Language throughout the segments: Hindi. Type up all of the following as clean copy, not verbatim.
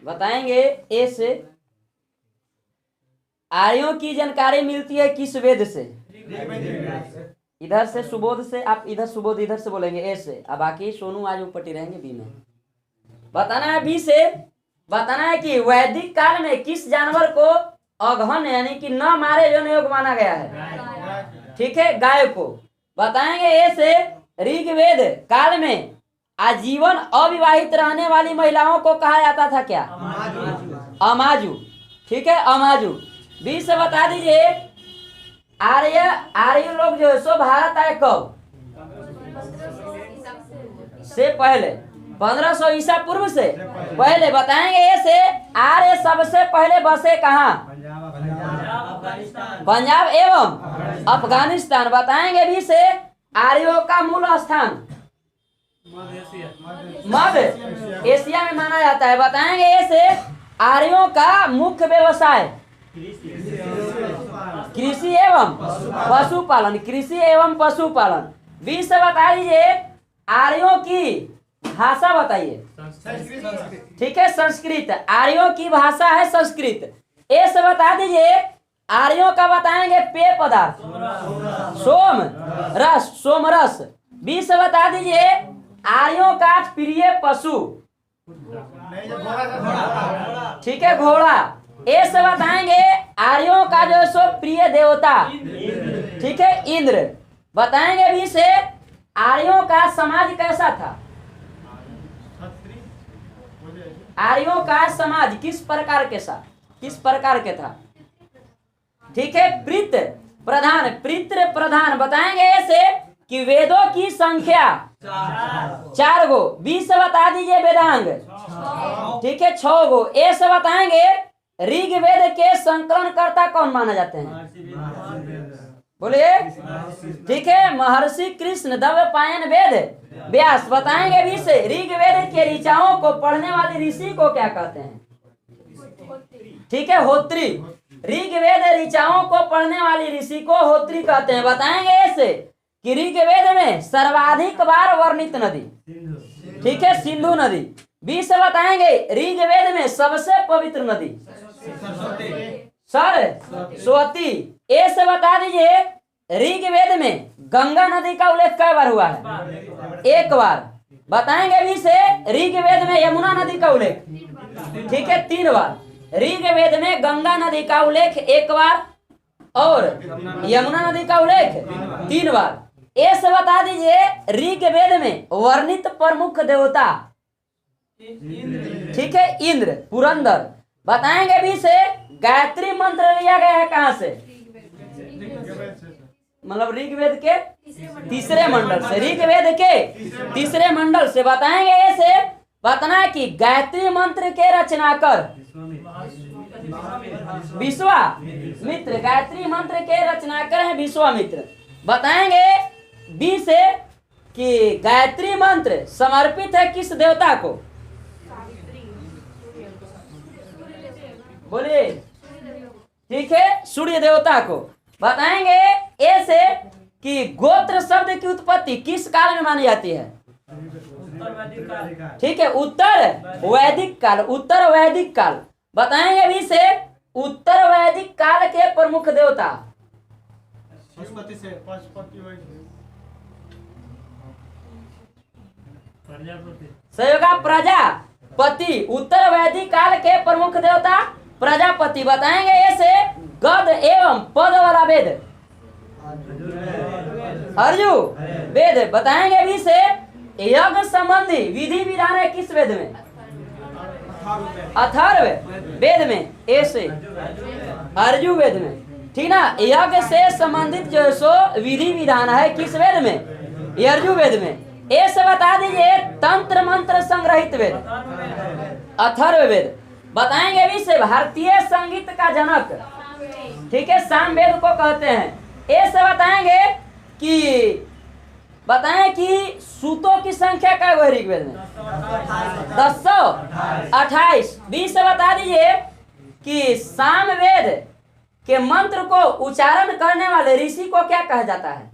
बताएंगे ए से आर्यों की जानकारी मिलती है किस वेद से? इधर से सुबोध से, आप इधर सुबोध इधर से बोलेंगे ए से, अब बाकी सोनू आज उपटी रहेंगे बी में। बताना है बी से, बताना है कि वैदिक काल में किस जानवर को अघन यानी कि न मारे जो योग माना गया है? ठीक है, गाय को। बताएंगे ए से ऋग्वेद काल में आजीवन अविवाहित रहने वाली महिलाओं को कहा जाता था क्या? अमाजू। ठीक है, अमाजू। बी से बता दीजिए आर्य लोग जो है सो भारत आए कब से? पहले 1500 ईसा पूर्व से पहले। बताएंगे ये से आर्य सबसे पहले बसे कहाँ? पंजाब एवं अफगानिस्तान। बताएंगे भी से आर्यों का मूल स्थान मध्य एशिया में माना जाता है। बताएंगे ये से आर्यों का मुख्य व्यवसाय कृषि एवं पशुपालन। कृषि एवं पशुपालन। बी से बता दीजिए आर्यों की भाषा बताइए। ठीक है, संस्कृत। आर्यों की भाषा है संस्कृत। ए से बता दीजिए आर्यों का बताएंगे पेय पदार्थ सोम रस, सोमरस। बी से बता दीजिए आर्यों का प्रिय पशु, ठीक है, घोड़ा। ए से बताएंगे आर्यों का जो सो प्रिय देवता, ठीक है, इंद्र। बताएंगे भी से आर्यों का समाज कैसा था? आर्यों का समाज किस प्रकार के था? ठीक है, पितृ प्रधान, पितृ प्रधान। बताएंगे ऐसे कि वेदों की संख्या 4 गो। बी से बता दीजिए वेदांग, ठीक है, 6 गो। ए से बताएंगे ऋग्वेद के संकलनकर्ता कौन माना जाते हैं? बोलिए। ठीक है, महर्षि कृष्ण द्रविड़ वेद व्यास। बताएंगे भी से ऋग्वेद के ऋचाओं को पढ़ने वाले ऋषि को क्या कहते हैं? ठीक है, होत्री। ऋग्वेद ऋचाओं को पढ़ने वाली ऋषि को होत्री कहते हैं। बताएंगे ऐसे कि ऋग्वेद में सर्वाधिक बार वर्णित नदी, ठीक है, सिंधु नदी। बी से बताएंगे ऋग्वेद में सबसे पवित्र नदी सरस्वती। ए से बता दीजिए ऋग्वेद में गंगा नदी का उल्लेख कई बार हुआ है? 1 बार। बताएंगे भी से ऋग्वेद में यमुना नदी का उल्लेख, ठीक है, 3 बार। ऋग्वेद में गंगा नदी का उल्लेख 1 बार और यमुना नदी का उल्लेख 3 बार। ए से बता दीजिए ऋग्वेद में वर्णित प्रमुख देवता, ठीक है, इंद्र, पुरंदर। बताएंगे भी से गायत्री मंत्र लिया गया है कहां से? मतलब ऋग्वेद के तीसरे मंडल से। ऋग्वेद के तीसरे मंडल से। बताएंगे ऐसे बताना कि गायत्री मंत्र के रचनाकर विश्वामित्र। गायत्री मंत्र के रचनाकर हैं विश्वामित्र। बताएंगे बी से कि गायत्री मंत्र समर्पित है किस देवता को? बोलिए। ठीक है, सूर्य देवता को। बताएंगे ए से कि गोत्र शब्द की उत्पत्ति किस काल में मानी जाती है? ठीक है, उत्तर वैदिक काल। उत्तर वैदिक काल। बताएंगे भी से उत्तर वैदिक काल के प्रमुख देवता सहयोगा प्रजापति। उत्तर वैदिक काल के प्रमुख देवता प्रजापति। बताएंगे ऐसे गद एवं पद वाला वेद अर्जु वेद। बताएंगे भी से यज्ञ संबंधी विधि विधान है किस वेद में? अथर्व वेद में। ऐसे अर्जु वेद में, ठीक ना। यज्ञ से संबंधित जो सो विधि विधान है किस वेद में? अर्जु वेद में। ऐसे बता दीजिए तंत्र मंत्र संग्रहित वेद अथर्व वेद। बताएंगे भी से भारतीय संगीत का जनक, ठीक है, सामवेद को कहते हैं। ऐसे बताएंगे कि बताएं कि सूतों की संख्या क्या है ऋग्वेद में? 1028। बी से बता दीजिए कि सामवेद के मंत्र को उच्चारण करने वाले ऋषि को क्या कहा जाता है?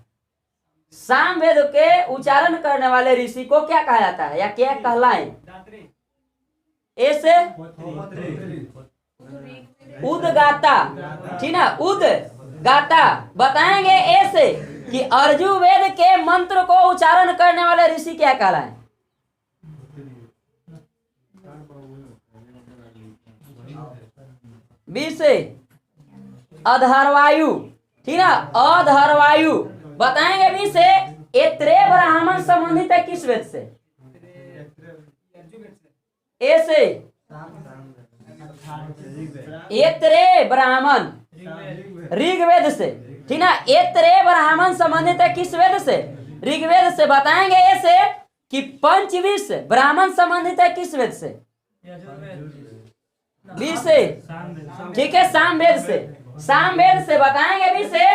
सामवेद के उच्चारण करने वाले ऋषि को क्या कहा जाता है या क्या कहलाएं? ए से उदगाता, ठीक ना, उदगाता। बताएंगे ए से कि अर्जुवेद के मंत्र को उच्चारण करने वाले ऋषि क्या कहलाए? बी से अधर्वायु, ठीक ना, अधर्वायु। बताएंगे बी से एत्रे ब्राह्मण संबंधित है किस वेद से? ए से एत्रे ब्राह्मण ऋग्वेद से, ठीक ना, एत्रे ब्राह्मण संबंधित है किस वेद से? ऋग्वेद से। बताएंगे ए से कि पंचविश ब्राह्मण संबंधित है किस वेद से? बी से, ठीक है, सामवेद से। सामवेद से। बताएंगे बी से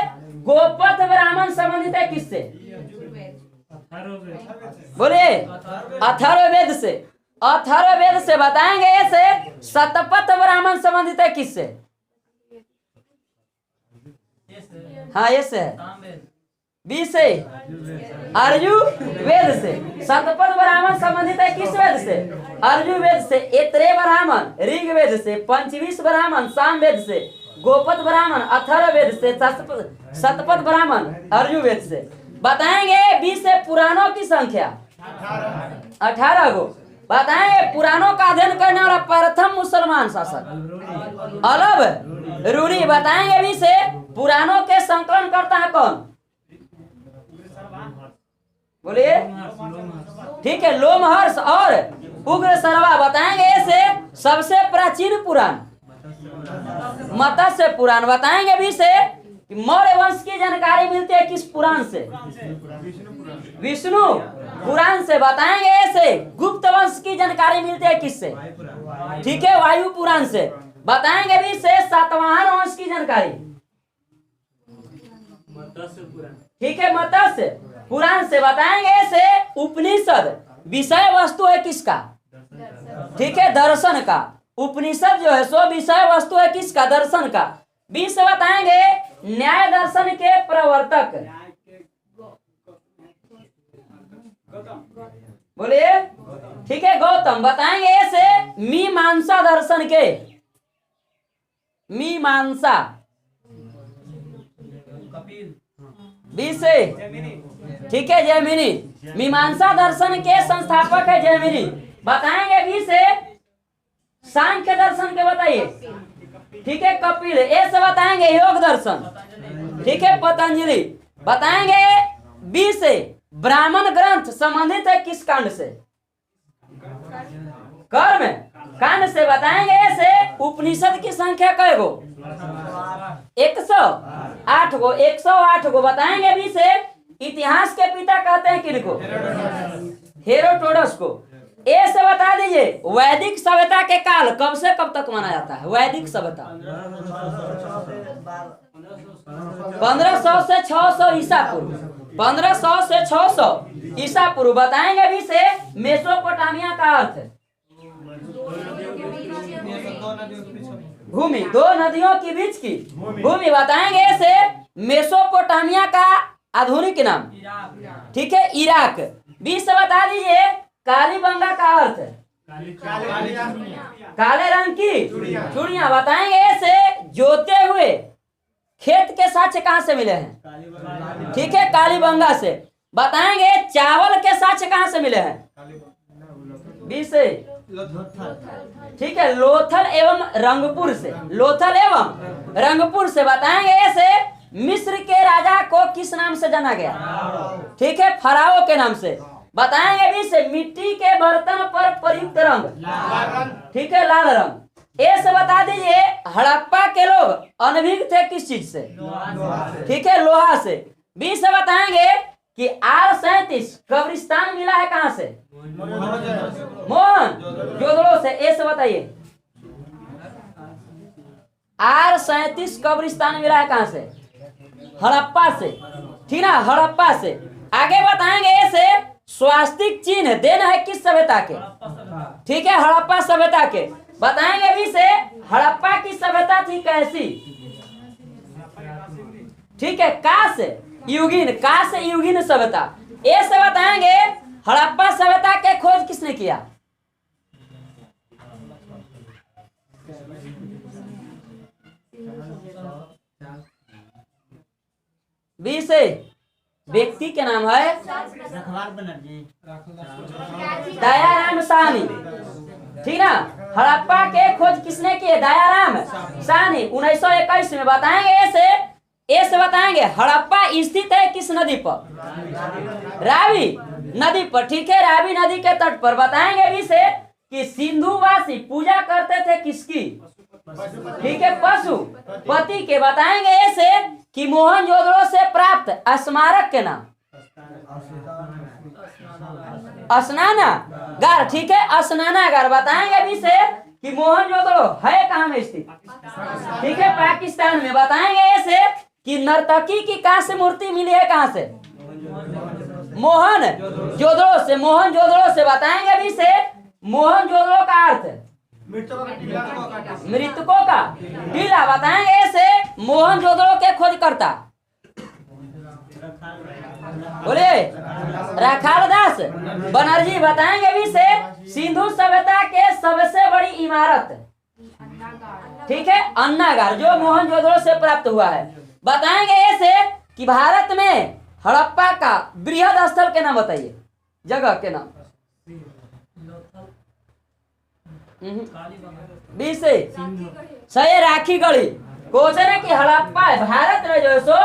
गोपथ ब्राह्मण संबंधित है किससे? बोलिए, अथर्ववेद से। अथर्ववेद से। बताएंगे ऐसे शतपथ ब्राह्मण संबंधित है किससे? हाँ, ये से है। बी से अर्जुवेद से। शतपथ ब्राह्मण संबंधित है किस वेद से? अर्जुवेद से। एत्रे ब्राह्मण ऋग्वेद से। पंचविश ब्राह्मण सामवेद से। गोपथ ब्राह्मण अथर्ववेद से। शतपथ ब्राह्मण अर्जुवेद से। बताएंगे बी से पुराणों की संख्या 18 गो। बताएंगे पुराणों का अध्ययन करने वाला प्रथम मुसलमान शासक अलब रूरी। बताएंगे बी से पुराणों के संकलन करता है कौन? बोलिए, ठीक है, लोमहर्ष और उग्र सरवा। बताएंगे ऐसे सबसे प्राचीन पुराण मत्स्य पुराण। बताएंगे भी से मौर्य वंश की जानकारी मिलती है किस पुराण से? विष्णु पुराण से। बताएंगे ऐसे गुप्त वंश की जानकारी मिलती है किससे? ठीक है, वायु पुराण से। बताएंगे भी से सातवाहन वंश की जानकारी, ठीक है, मत्स्य पुराण से। बताएंगे ऐसे उपनिषद विषय वस्तु है किसका? ठीक है, दर्शन का। उपनिषद जो है सो विषय वस्तु है किसका? दर्शन का। बी से बताएंगे न्याय दर्शन के प्रवर्तक। बोलिए, ठीक है, गौतम। बताएंगे ऐसे मीमांसा दर्शन के मीमांसा। बी से, ठीक है, जैमिनी। मीमांसा दर्शन के संस्थापक है जैमिनी। बताएंगे बी से सांख्य दर्शन के बताइए, ठीक है, कपिल। ए से बताएंगे योग दर्शन, ठीक है, पतंजलि। बताएंगे बी से ब्राह्मण ग्रंथ संबंधित है किस कांड से? कर्म कांड से। बताएंगे ऐसे उपनिषद की संख्या कै गो? 108 गो। 108 गो। बताएंगे भी से इतिहास के पिता कहते हैं किनको? हेरोडोटस को। ए से बता दीजिए वैदिक सभ्यता के काल कब से कब तक माना जाता है? वैदिक सभ्यता 1500 से 600 ईसा पूर्व। 1500 से 600 ईसा पूर्व। बताएंगे भी से मेसोपोटामिया का अर्थ है भूमि, दो नदियों के बीच की भूमि। बताएंगे ऐसे मेसोपोटामिया का आधुनिक नाम, ठीक है, इराक। बी से बता दीजिए कालीबंगा का अर्थ है काले रंग की चूड़ियां। बताएंगे ऐसे जोते हुए खेत के साक्ष्य कहां से मिले हैं? ठीक है, कालीबंगा से। बताएंगे चावल के साक्ष्य कहां से मिले हैं? बी से, ठीक है, लोथल एवं रंगपुर से। लोथल एवं रंगपुर से। बताएंगे ऐसे मिस्र के राजा को किस नाम से जाना गया? ठीक है, फराओ के नाम से। बताएंगे भी से मिट्टी के बर्तन पर प्रयुक्त रंग, ठीक है, लाल रंग। ए से बता दीजिए हड़प्पा के लोग अनभिज्ञ थे किस चीज से? ठीक है, लोहा से। बी से बताएंगे कि R37 कब्रिस्तान मिला है कहां से? मोहनजोदड़ो से। ए से बताइए R37 कब्रिस्तान मिला है कहां से? हड़प्पा से, ठीक ना, हड़प्पा से। आगे बताएंगे ऐसे स्वास्तिक चिन्ह देना है किस सभ्यता के? ठीक है, हड़प्पा सभ्यता के। बताएंगे भी से हड़प्पा की सभ्यता थी कैसी? ठीक है, काश युगीन सभ्यता। ए से बताएंगे हड़प्पा सभ्यता के खोज किसने किया? बी से व्यक्ति के नाम है दयाराम साहनी। ठीक ना। हड़प्पा के खोज किसने की? दयाराम साहनी 1921 में। बताएंगे ऐसे बताएंगे हड़प्पा स्थित है किस नदी पर? रावी नदी पर। ठीक है, रावी नदी के तट पर। बताएंगे भी से कि सिंधुवासी पूजा करते थे किसकी? ठीक है, पशु पति के। बताएंगे ऐसे कि मोहनजोदड़ो से प्राप्त स्मारक के नाम? स्नानागार। ठीक है, स्नानागार। बताएंगे भी से कि मोहनजोदड़ो है कहाँ में स्थित? ठीक है, पाकिस्तान में। बताएंगे ऐसे कि नर्तकी की कहाँ से मूर्ति मिली है? कहाँ से? मोहनजोदड़ो से। मोहनजोदड़ो से। बताएंगे भी से मोहनजोदड़ो का अर्थ मृतकों का टीला। बताएंगे ऐसे मोहनजोदड़ो के खोजकर्ता? बोलिए राखालदास बनर्जी। बताएंगे भी से सिंधु सभ्यता के सबसे बड़ी इमारत? ठीक है, अन्नागार, जो मोहनजोदड़ो से प्राप्त हुआ है। बताएंगे ऐसे कि भारत में हड़प्पा का बृहद स्थल के नाम बताइए, जगह के नाम? बी से सही राखी गढ़ी। क्वेश्चन है कि हड़प्पा भारत में जो है सो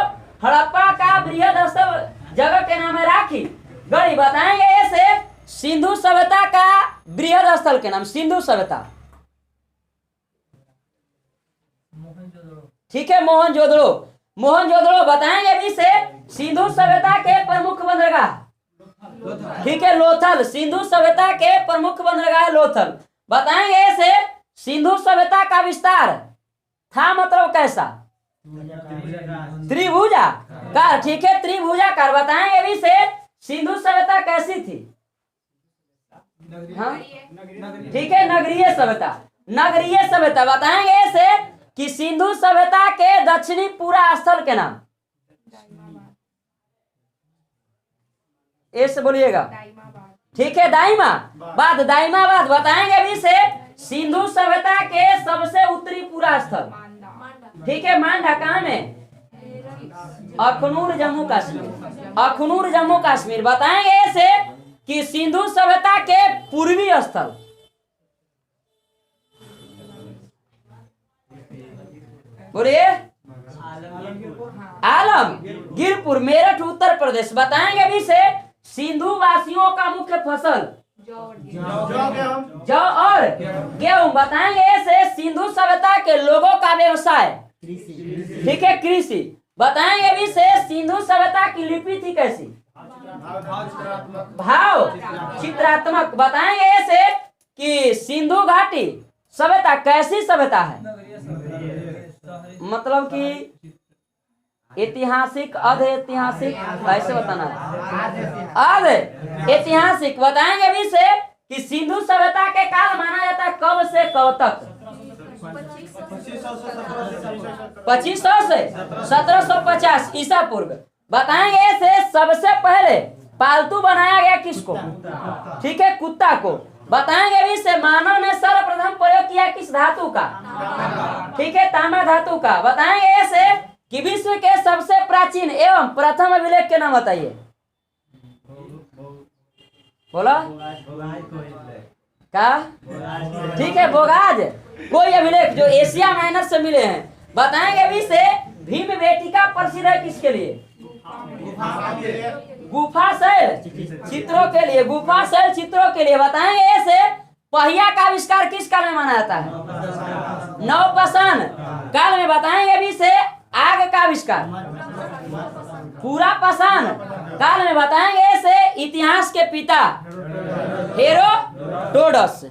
हड़प्पा का बृहद स्थल जगह के नाम है राखी गढ़ी। बताएंगे ऐसे सिंधु सभ्यता का बृहद स्थल के नाम? सिंधु सभ्यता। ठीक है, मोहनजोदड़ो। मोहनजोदड़ो। बताएंगे भी से सिंधु सभ्यता के प्रमुख बंदरगाह? ठीक है, लोथल। सिंधु सभ्यता के प्रमुख बंदरगाह लोथल। बताएंगे ऐसे सिंधु सभ्यता का विस्तार था मतलब कैसा? त्रिभुजाकार। ठीक है, त्रिभुजाकार। बताएंगे भी से सिंधु सभ्यता कैसी थी? हाँ? ठीक है, नगरीय सभ्यता। नगरीय सभ्यता। बताएंगे ऐसे कि सिंधु सभ्यता के दक्षिणी पूरा स्थल के नाम? ऐसे बोलिएगा। ठीक है, दाइमाबाद। दाइमाबाद। बताएंगे भी से सिंधु सभ्यता के सबसे उत्तरी पूरा स्थल? ठीक है, मांडा कहाँ में? अखनूर जम्मू कश्मीर। अखनूर जम्मू कश्मीर। बताएंगे ऐसे कि सिंधु सभ्यता के पूर्वी स्थल? बोलिए आलमगीरपुर, मेरठ, उत्तर प्रदेश। बताएंगे भी से सिंधु वासियों का मुख्य फसल? जौ और गेहूं। बताएंगे ऐसे सिंधु सभ्यता के लोगों का व्यवसाय? ठीक है, कृषि। बताएंगे भी से सिंधु सभ्यता की लिपि थी कैसी? भाव चित्रात्मक। बताएंगे ऐसे कि सिंधु घाटी सभ्यता कैसी सभ्यता है? मतलब कि ऐतिहासिक, अर्ध ऐतिहासिक, ऐसे बताना है। अर्ध ऐतिहासिक। बताएंगे भी से कि सिंधु सभ्यता के काल माना जाता है कब से कब तक? 2500 से 1750 ईसा पूर्व। बताएंगे ऐसे सबसे पहले पालतू बनाया गया किसको? ठीक है, कुत्ता को। बताएंगे भी से मानव ने सर्वप्रथम प्रयोग किया किस धातु का? ठीक है, तांबा धातु का। बताएंगे ऐसे कि विश्व के सबसे प्राचीन एवं प्रथम अभिलेख के नाम बताइए? बोला क्या? ठीक है, बोगाज कोई अभिलेख जो एशिया माइनर से मिले हैं। बताएंगे भी से भीम बेटिका प्रसिद्ध है किसके लिए? गुफा शैल चित्रों के लिए। गुफा शैल चित्रों के लिए। बताएंगे ऐसे पहिया का आविष्कार किस काल में माना जाता है? नवपाषाण काल में। बताएंगे भी से आग का आविष्कार? पूरा पाषाण काल में। बताएंगे ऐसे इतिहास के पिता हेरोडोटस।